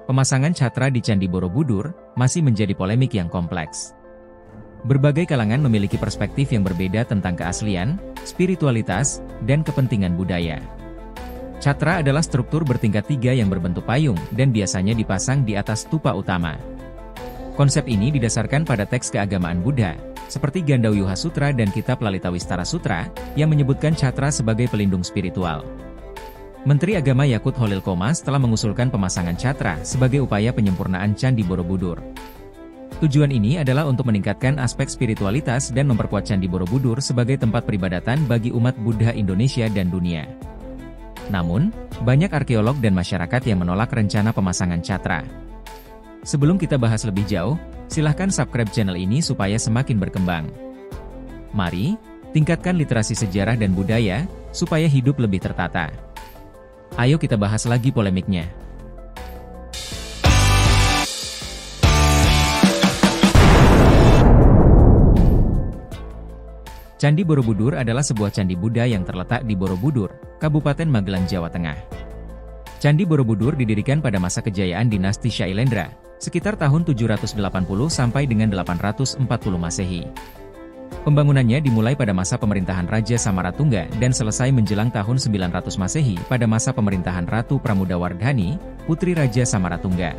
Pemasangan catra di Candi Borobudur masih menjadi polemik yang kompleks. Berbagai kalangan memiliki perspektif yang berbeda tentang keaslian, spiritualitas, dan kepentingan budaya. Catra adalah struktur bertingkat 3 yang berbentuk payung dan biasanya dipasang di atas stupa utama. Konsep ini didasarkan pada teks keagamaan Buddha, seperti Gandawyuha Sutra dan Kitab Lalitawistara Sutra, yang menyebutkan catra sebagai pelindung spiritual. Menteri Agama Yakut Holil Qomas telah mengusulkan pemasangan catra sebagai upaya penyempurnaan Candi Borobudur. Tujuan ini adalah untuk meningkatkan aspek spiritualitas dan memperkuat Candi Borobudur sebagai tempat peribadatan bagi umat Buddha Indonesia dan dunia. Namun, banyak arkeolog dan masyarakat yang menolak rencana pemasangan catra. Sebelum kita bahas lebih jauh, silahkan subscribe channel ini supaya semakin berkembang. Mari, tingkatkan literasi sejarah dan budaya, supaya hidup lebih tertata. Ayo kita bahas lagi polemiknya. Candi Borobudur adalah sebuah candi Buddha yang terletak di Borobudur, Kabupaten Magelang, Jawa Tengah. Candi Borobudur didirikan pada masa kejayaan dinasti Syailendra, sekitar tahun 780 sampai dengan 840 Masehi. Pembangunannya dimulai pada masa pemerintahan Raja Samaratungga dan selesai menjelang tahun 900 Masehi pada masa pemerintahan Ratu Pramudawardhani, putri Raja Samaratungga.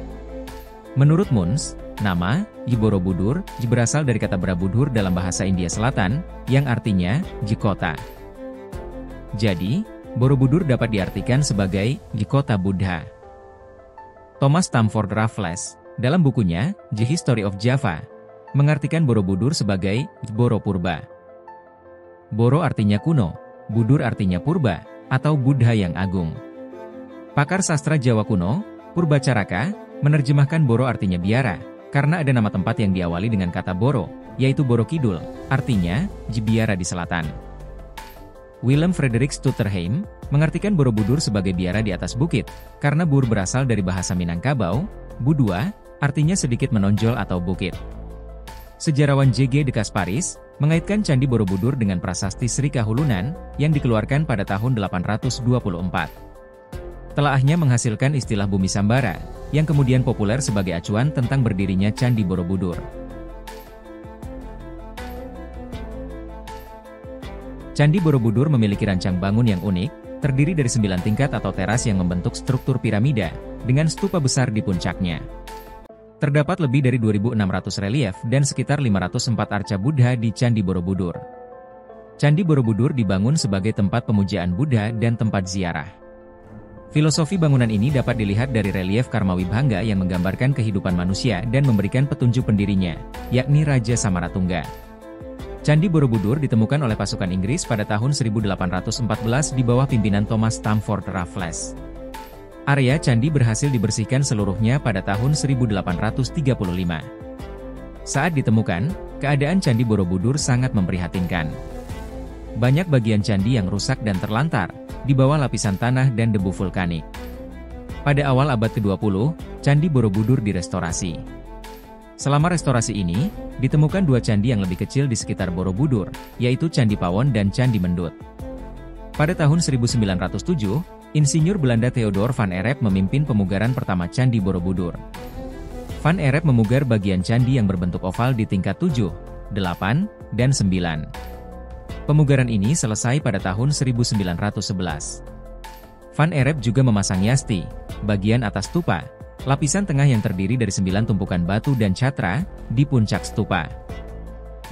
Menurut Muns, nama Borobudur berasal dari kata Borobudur dalam bahasa India Selatan, yang artinya kota. Jadi, Borobudur dapat diartikan sebagai kota Buddha. Thomas Stamford Raffles, dalam bukunya The History of Java, mengartikan Borobudur sebagai Boro Purba. Boro artinya kuno, Budur artinya purba, atau Buddha yang agung. Pakar sastra Jawa kuno, Purbacaraka, menerjemahkan Boro artinya biara, karena ada nama tempat yang diawali dengan kata Boro, yaitu Boro Kidul, artinya biara di selatan. Willem Frederik Stutterheim mengartikan Borobudur sebagai biara di atas bukit, karena Bur berasal dari bahasa Minangkabau, Budua, artinya sedikit menonjol atau bukit. Sejarawan J.G. de Kasparis mengaitkan Candi Borobudur dengan prasasti Sri Kahulunan yang dikeluarkan pada tahun 824. Telaahnya menghasilkan istilah Bumi Sambara, yang kemudian populer sebagai acuan tentang berdirinya Candi Borobudur. Candi Borobudur memiliki rancang bangun yang unik, terdiri dari 9 tingkat atau teras yang membentuk struktur piramida, dengan stupa besar di puncaknya. Terdapat lebih dari 2.600 relief dan sekitar 504 arca Buddha di Candi Borobudur. Candi Borobudur dibangun sebagai tempat pemujaan Buddha dan tempat ziarah. Filosofi bangunan ini dapat dilihat dari relief Karmawibhanga yang menggambarkan kehidupan manusia dan memberikan petunjuk pendirinya, yakni Raja Samaratungga. Candi Borobudur ditemukan oleh pasukan Inggris pada tahun 1814 di bawah pimpinan Thomas Stamford Raffles. Area candi berhasil dibersihkan seluruhnya pada tahun 1835. Saat ditemukan, keadaan Candi Borobudur sangat memprihatinkan. Banyak bagian candi yang rusak dan terlantar, di bawah lapisan tanah dan debu vulkanik. Pada awal abad ke-20, Candi Borobudur direstorasi. Selama restorasi ini, ditemukan 2 candi yang lebih kecil di sekitar Borobudur, yaitu Candi Pawon dan Candi Mendut. Pada tahun 1907, Insinyur Belanda Theodor van Erep memimpin pemugaran pertama Candi Borobudur. Van Erep memugar bagian candi yang berbentuk oval di tingkat 7, 8, dan 9. Pemugaran ini selesai pada tahun 1911. Van Erep juga memasang yasti, bagian atas stupa, lapisan tengah yang terdiri dari 9 tumpukan batu dan catra, di puncak stupa.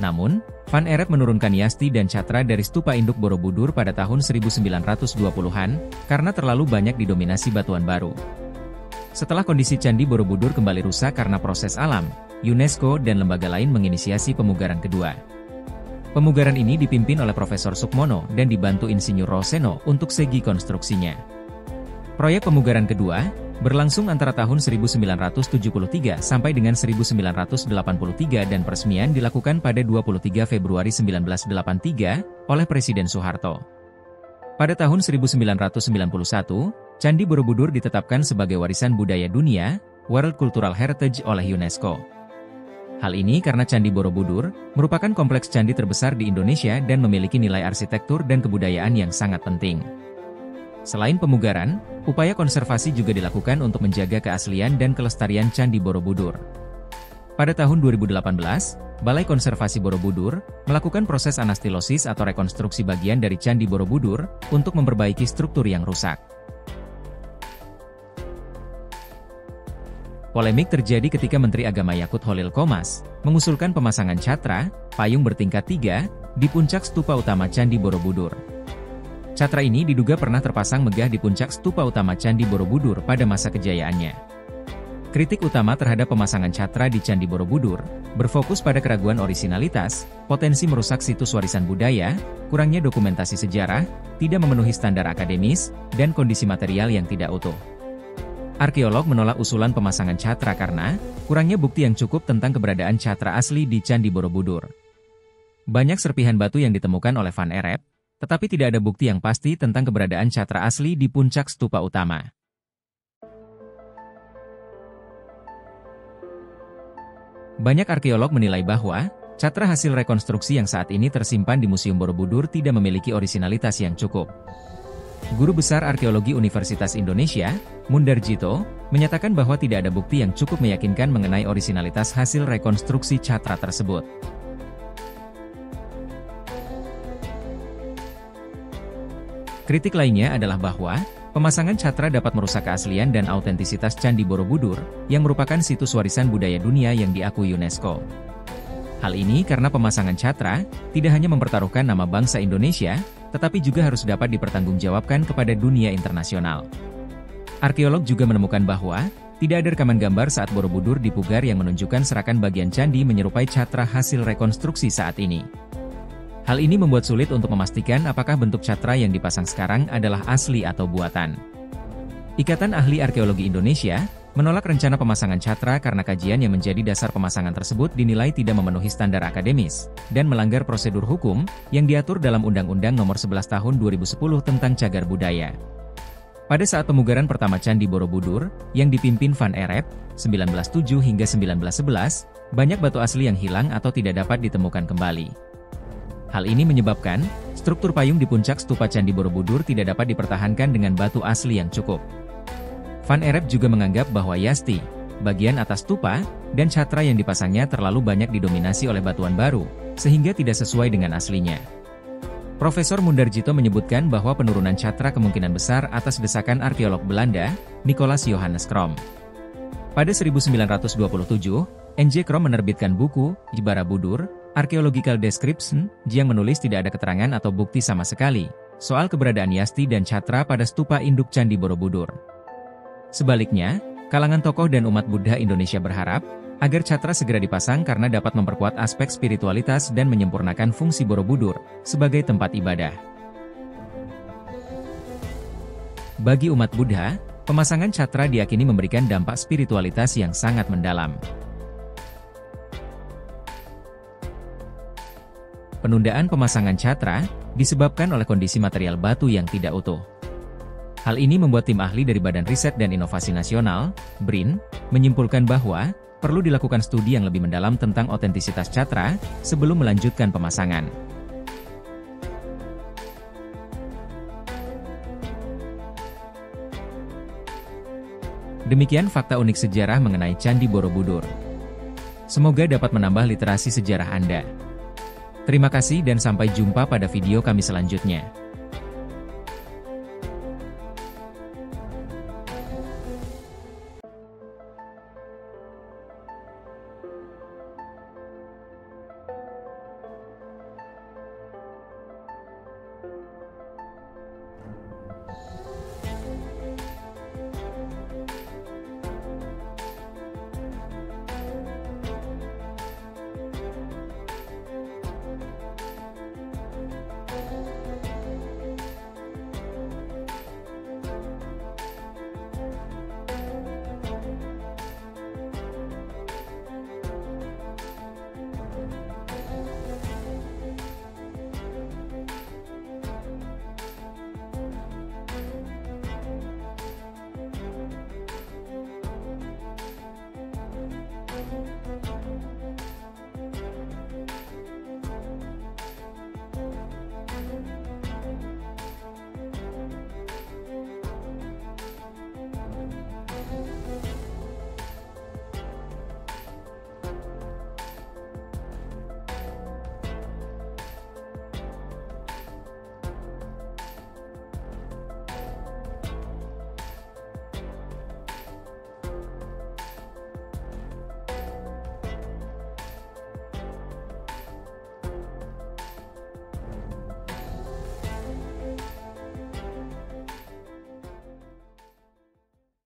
Namun, Van Erep menurunkan yasti dan catra dari stupa induk Borobudur pada tahun 1920-an, karena terlalu banyak didominasi batuan baru. Setelah kondisi Candi Borobudur kembali rusak karena proses alam, UNESCO dan lembaga lain menginisiasi pemugaran kedua. Pemugaran ini dipimpin oleh Profesor Sukmono dan dibantu Insinyur Roseno untuk segi konstruksinya. Proyek pemugaran kedua berlangsung antara tahun 1973 sampai dengan 1983 dan peresmian dilakukan pada 23 Februari 1983 oleh Presiden Soeharto. Pada tahun 1991, Candi Borobudur ditetapkan sebagai warisan budaya dunia, World Cultural Heritage oleh UNESCO. Hal ini karena Candi Borobudur merupakan kompleks candi terbesar di Indonesia dan memiliki nilai arsitektur dan kebudayaan yang sangat penting. Selain pemugaran, upaya konservasi juga dilakukan untuk menjaga keaslian dan kelestarian Candi Borobudur. Pada tahun 2018, Balai Konservasi Borobudur melakukan proses anastilosis atau rekonstruksi bagian dari Candi Borobudur untuk memperbaiki struktur yang rusak. Polemik terjadi ketika Menteri Agama Yakut Holil Qomas mengusulkan pemasangan catra, payung bertingkat 3, di puncak stupa utama Candi Borobudur. Catra ini diduga pernah terpasang megah di puncak stupa utama Candi Borobudur pada masa kejayaannya. Kritik utama terhadap pemasangan catra di Candi Borobudur berfokus pada keraguan orisinalitas, potensi merusak situs warisan budaya, kurangnya dokumentasi sejarah, tidak memenuhi standar akademis, dan kondisi material yang tidak utuh. Arkeolog menolak usulan pemasangan catra karena kurangnya bukti yang cukup tentang keberadaan catra asli di Candi Borobudur. Banyak serpihan batu yang ditemukan oleh Van Erep, tetapi tidak ada bukti yang pasti tentang keberadaan catra asli di puncak stupa utama. Banyak arkeolog menilai bahwa catra hasil rekonstruksi yang saat ini tersimpan di Museum Borobudur tidak memiliki orisinalitas yang cukup. Guru Besar Arkeologi Universitas Indonesia, Mundarjito, menyatakan bahwa tidak ada bukti yang cukup meyakinkan mengenai orisinalitas hasil rekonstruksi catra tersebut. Kritik lainnya adalah bahwa pemasangan catra dapat merusak keaslian dan autentisitas Candi Borobudur, yang merupakan situs warisan budaya dunia yang diakui UNESCO. Hal ini karena pemasangan catra tidak hanya mempertaruhkan nama bangsa Indonesia, tetapi juga harus dapat dipertanggungjawabkan kepada dunia internasional. Arkeolog juga menemukan bahwa tidak ada rekaman gambar saat Borobudur dipugar yang menunjukkan serakan bagian candi menyerupai catra hasil rekonstruksi saat ini. Hal ini membuat sulit untuk memastikan apakah bentuk catra yang dipasang sekarang adalah asli atau buatan. Ikatan Ahli Arkeologi Indonesia menolak rencana pemasangan catra karena kajian yang menjadi dasar pemasangan tersebut dinilai tidak memenuhi standar akademis dan melanggar prosedur hukum yang diatur dalam Undang-Undang Nomor 11 Tahun 2010 tentang Cagar Budaya. Pada saat pemugaran pertama Candi Borobudur, yang dipimpin Van Erep, 1907 hingga 1911, banyak batu asli yang hilang atau tidak dapat ditemukan kembali. Hal ini menyebabkan struktur payung di puncak stupa Candi Borobudur tidak dapat dipertahankan dengan batu asli yang cukup. Van Erep juga menganggap bahwa yasti, bagian atas stupa, dan catra yang dipasangnya terlalu banyak didominasi oleh batuan baru, sehingga tidak sesuai dengan aslinya. Profesor Mundarjito menyebutkan bahwa penurunan catra kemungkinan besar atas desakan arkeolog Belanda, Nicolaas Johannes Krom. Pada 1927, N.J. Krom menerbitkan buku, Borobudur, Archaeological Description, yang menulis tidak ada keterangan atau bukti sama sekali soal keberadaan yasti dan catra pada stupa induk Candi Borobudur. Sebaliknya, kalangan tokoh dan umat Buddha Indonesia berharap agar catra segera dipasang karena dapat memperkuat aspek spiritualitas dan menyempurnakan fungsi Borobudur sebagai tempat ibadah. Bagi umat Buddha, pemasangan catra diyakini memberikan dampak spiritualitas yang sangat mendalam. Penundaan pemasangan catra disebabkan oleh kondisi material batu yang tidak utuh. Hal ini membuat tim ahli dari Badan Riset dan Inovasi Nasional, BRIN, menyimpulkan bahwa perlu dilakukan studi yang lebih mendalam tentang otentisitas catra sebelum melanjutkan pemasangan. Demikian fakta unik sejarah mengenai Candi Borobudur. Semoga dapat menambah literasi sejarah Anda. Terima kasih dan sampai jumpa pada video kami selanjutnya.